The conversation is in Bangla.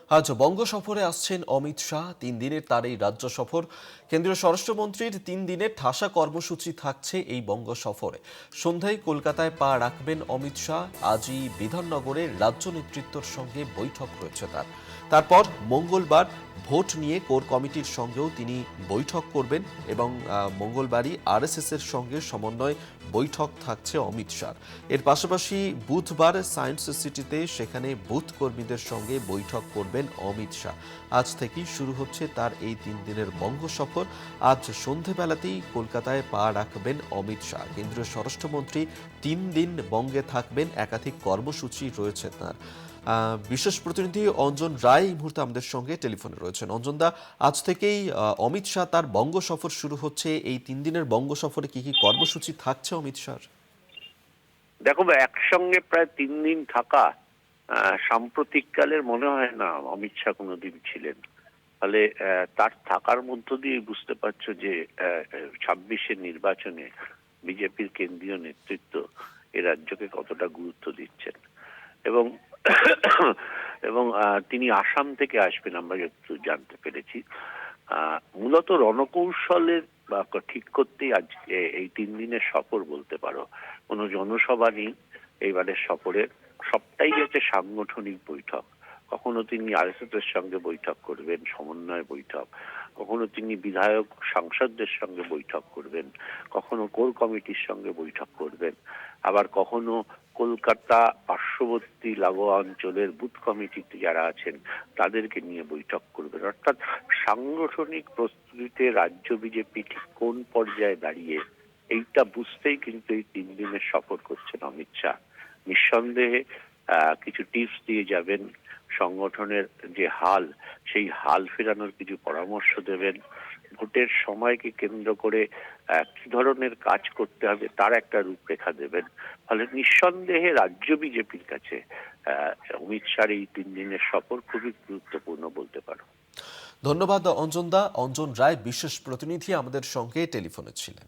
আজ বঙ্গ সফরে আসছেন অমিত শাহ। 3 দিনের তার এই রাজ্য সফর। কেন্দ্রীয় স্বরাষ্ট্রমন্ত্রীর 3 দিনের ঠাসা কর্মসূচি থাকছে এই বঙ্গ সফরে। সন্ধ্যায় কলকাতায় পা রাখবেন অমিত শাহ। আজই বিধাননগরে রাজ্য নেতৃত্বের সঙ্গে বৈঠক রয়েছে তার। তারপর মঙ্গলবার ভোট নিয়ে কোর কমিটির সঙ্গেও তিনি বৈঠক করবেন এবং মঙ্গলবারই আরএসএস এর সঙ্গে সমন্বয় বৈঠক থাকছে অমিত শাহ। এর পাশাপাশি বুধবার সায়েন্স সিটিতে সেখানে বুথ কর্মীদের সঙ্গে বৈঠক করবেন অমিত শাহ। আজ থেকেই শুরু হচ্ছে তার এই 3 দিনের বঙ্গ সফর। আজ সন্ধেবেলাতেই কলকাতায় পা রাখবেন অমিত শাহ। কেন্দ্রীয় স্বরাষ্ট্রমন্ত্রী 3 দিন বঙ্গে থাকবেন, একাধিক কর্মসূচি রয়েছে তার। বিশেষ প্রতিনিধি অঞ্জন রায় এই মুহূর্তে আমাদের সঙ্গে টেলিফোনে রয়েছেন। অঞ্জন দা, আজ থেকেই অমিত শাহ তার বঙ্গ সফর শুরু হচ্ছে। এই 3 দিনের বঙ্গ সফরে কি কি কর্মসূচি থাকছে অমিত শাহর? দেখো, একসঙ্গে প্রায় 3 দিন থাকা সাম্প্রতিককালের মনে হয় না অমিত শাহ কোনোদিন ছিলেন। ফলে তার থাকার মধ্য দিয়ে বুঝতে পারছো যে 26-এর নির্বাচনে বিজেপির কেন্দ্রীয় নেতৃত্ব এ রাজ্যকে কতটা গুরুত্ব দিচ্ছেন। এবং এবং তিনি আসাম থেকে আসবেন আমরা একটু জানতে পেরেছি। মূলত রণকৌশলের বা ঠিক করতেই আজকে এই 3 দিনের সফর বলতে পারো। কোনো জনসভা নেই এইবারের সফরে, সবটাই হচ্ছে সাংগঠনিক বৈঠক। কখনো তিনি আরএসএস এর সঙ্গে বৈঠক করবেন, সমন্বয় বৈঠক। কখনো তিনি বিধায়ক সাংসদদের সঙ্গে বৈঠক করবেন, কখনো কোর কমিটির সঙ্গে বৈঠক করবেন, আবার কখনো কলকাতা পার্শ্ববর্তী লাগোয়া অঞ্চলের বুথ কমিটিতে যারা আছেন তাদেরকে নিয়ে বৈঠক করবেন। অর্থাৎ সাংগঠনিক প্রস্তুতিতে রাজ্য বিজেপি ঠিক কোন পর্যায়ে দাঁড়িয়ে এইটা বুঝতেই কিন্তু এই 3 দিনের সফর করছেন অমিত শাহ। নিঃসন্দেহে কিছু টিপস দিয়ে যাবেন, সংগঠনের যে হাল সেই হাল ফেরানোর কিছু পরামর্শ দেবেন, ভোটের সময়কে কেন্দ্র করে কি ধরনের কাজ করতে হবে তার একটা রূপরেখা দেবেন। ফলে নিঃসন্দেহে রাজ্য বিজেপির কাছে অমিত শাহর এই 3 দিনের সফর খুবই গুরুত্বপূর্ণ বলতে পারো। ধন্যবাদ অঞ্জন দা। অঞ্জন রায় বিশেষ প্রতিনিধি আমাদের সঙ্গে টেলিফোনে ছিলেন।